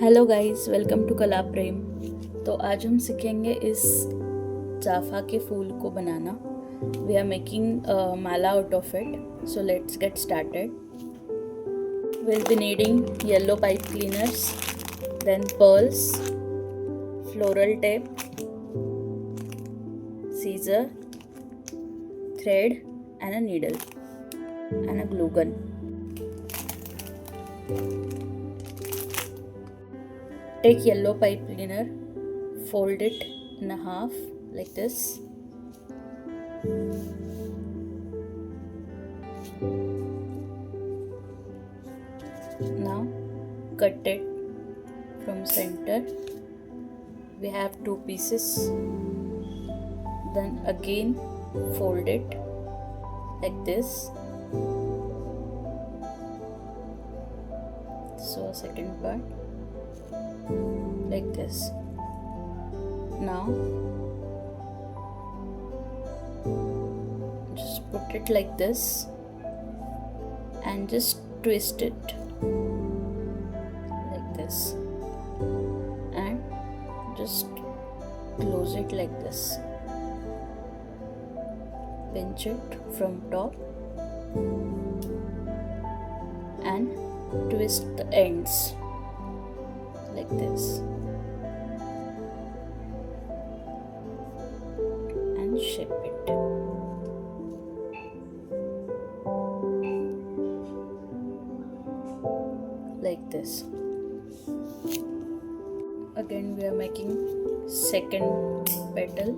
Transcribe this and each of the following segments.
Hello guys, welcome to कला प्रेम। तो आज हम सीखेंगे इस चाफा के फूल को बनाना। We are making mala out of it, so let's get started. Will be needing yellow pipe cleaners, then pearls, floral tape, scissor, thread and a needle and a glue gun. Take yellow pipe cleaner, fold it in a half like this. Now cut it from center. We have two pieces. Then again fold it like this. So second part like this. Now just put it like this and just twist it like this and just close it like this. Pinch it from top and twist the ends like this and shape it like this. Again we are making second petal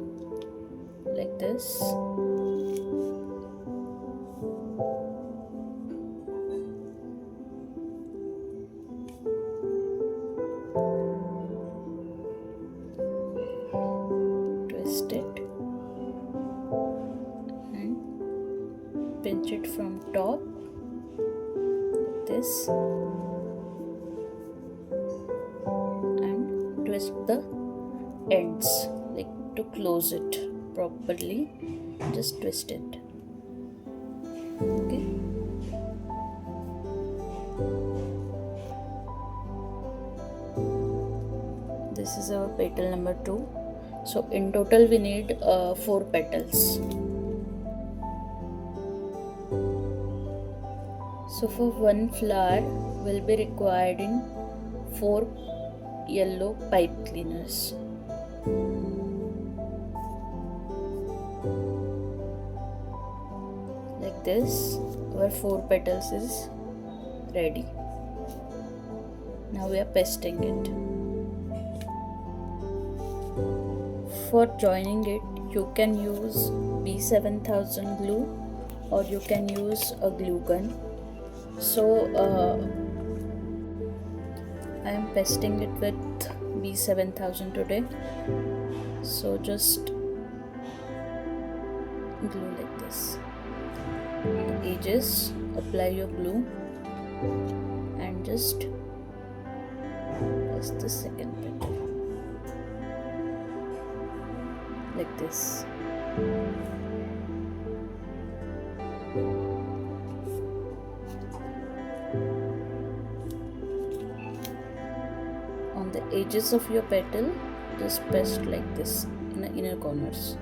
like this. Twist it and pinch it from top like this and twist the ends like to close it properly. Just twist it. Okay. This is our petal number 2. So in total we need 4 petals. So for one flower will be required in 4 yellow pipe cleaners. Like this, our 4 petals is ready. Now we are pasting it. For joining it, you can use B7000 glue or you can use a glue gun. So I am pasting it with B7000 today. So just glue like this. The edges, apply your glue and just press the second petal like this. On the edges of your petal, just press like this in the inner corners.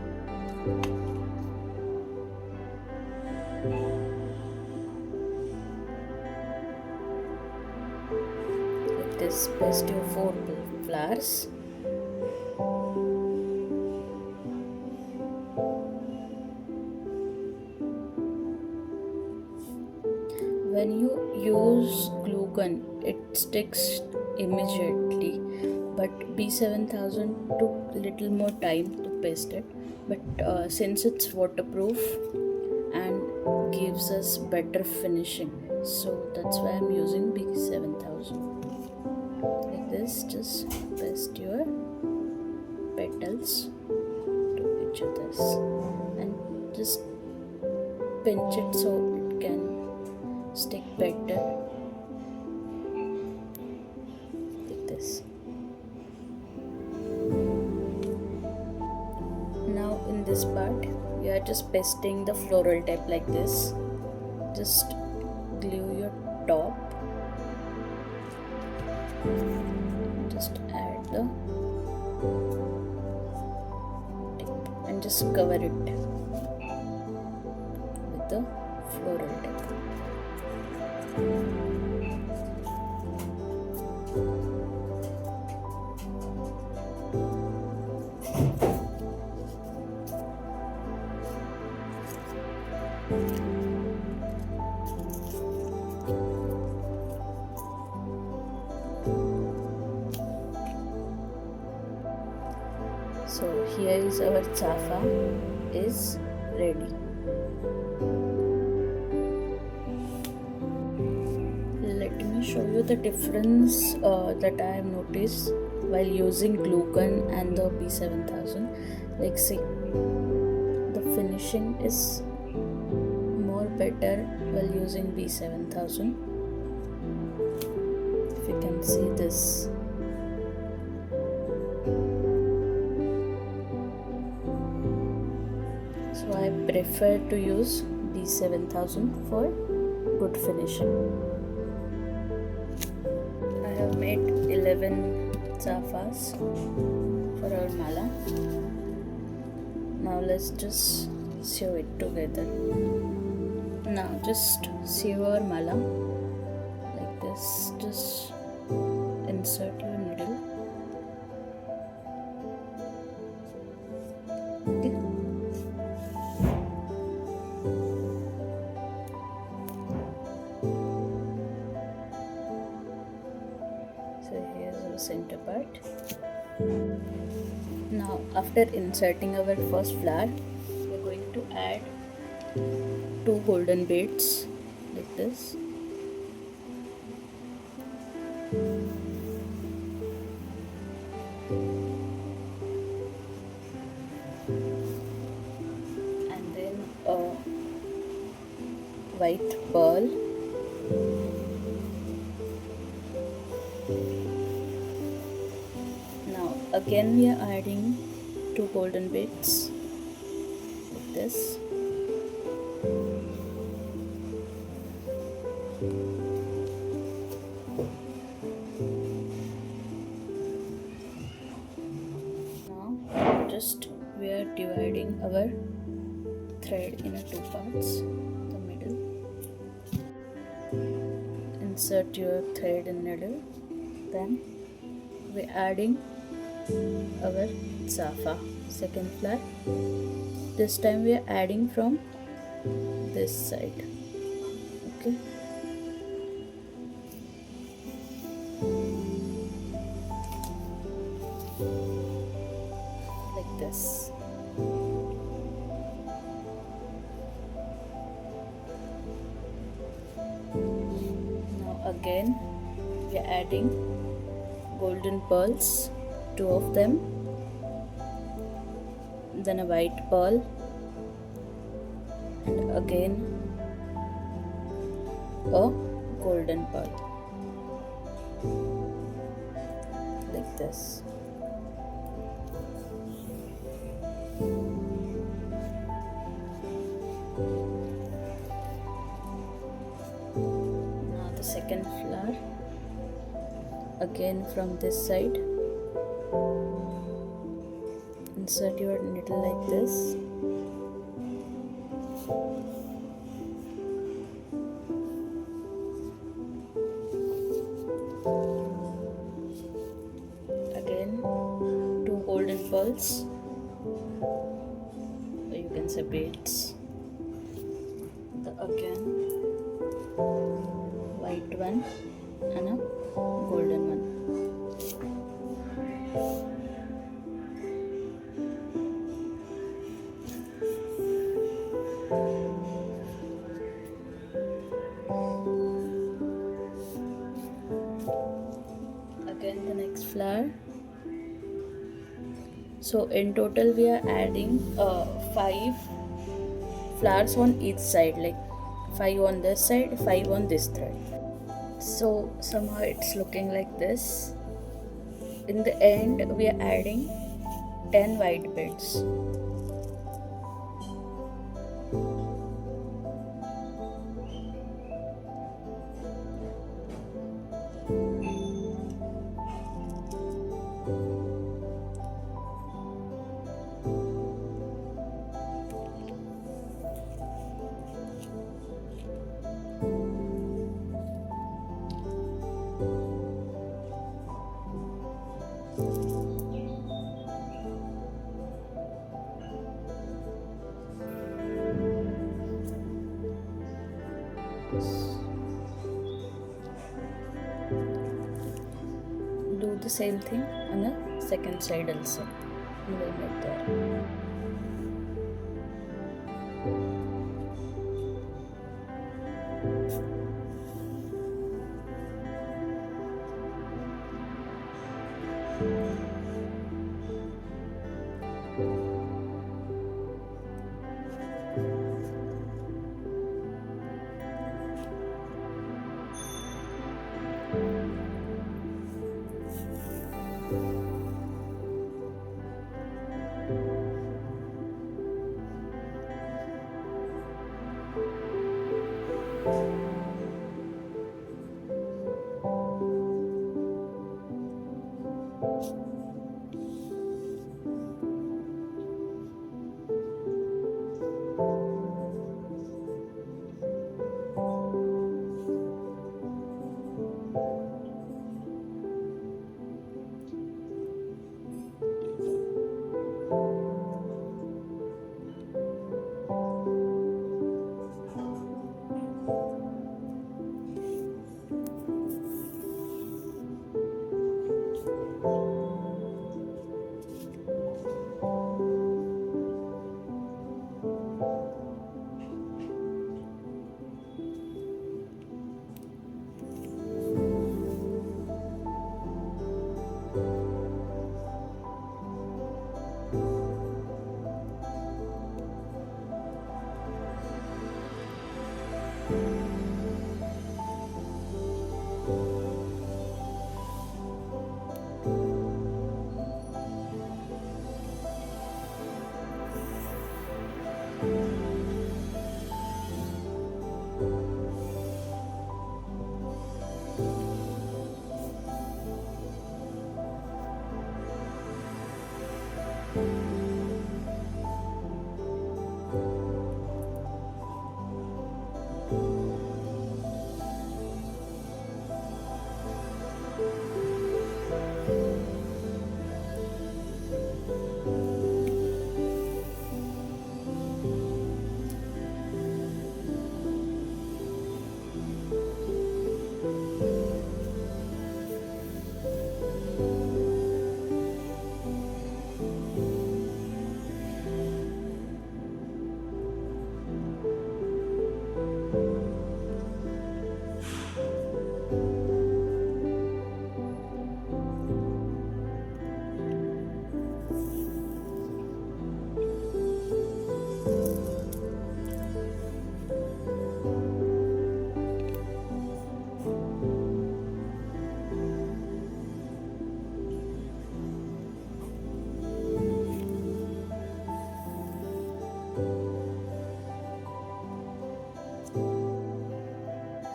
Like this, press your 4 flowers. When you use glue gun, it sticks immediately, but B7000 took little more time to paste it, but since it's waterproof and gives us better finishing, so that's why I'm using B7000. Like this, just paste your petals to each other and just pinch it so it can stick better like this. Now in this part you are just pasting the floral tape like this. Just glue your top just add the tip and just cover it with the floral tip. So here is our chafa is ready. Let me show you the difference that I have noticed while using glue gun and the B7000. Like, see, the finishing is more better while using B7000. If you can see this. So I prefer to use B7000 for good finishing. I have made 11 chafas for our mala. Now let's just sew it together. Now just sew our mala like this. Just insert your needle. Okay. So here's our center part. Now after inserting our first flower, we are going to add 2 golden beads like this. And then a white pearl. Now again we are adding 2 golden beads like this. Now just we are dividing our thread in 2 parts. The middle. Insert your thread in middle. Then we are adding our chafa, second flower. This time we are adding from this side. Okay. Like this. Now again we are adding golden pearls, 2 of them, then a white pearl, and again a golden pearl like this. Now the second flower, again from this side. Insert your needle like this. Again 2 golden pearls, or you can say beads. Again white one and a golden one. Again the next flower. So in total we are adding 5 flowers on each side, like 5 on this side, 5 on this thread. So somehow it's looking like this. In the end we are adding 10 white beads. Do the same thing on the second side also. You will make there.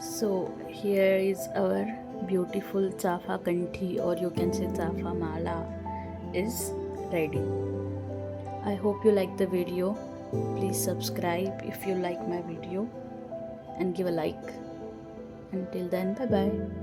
So here is our beautiful chafa kanthi, or you can say chafa mala, is ready. I hope you like the video. Please subscribe if you like my video and give a like. Until then, bye bye.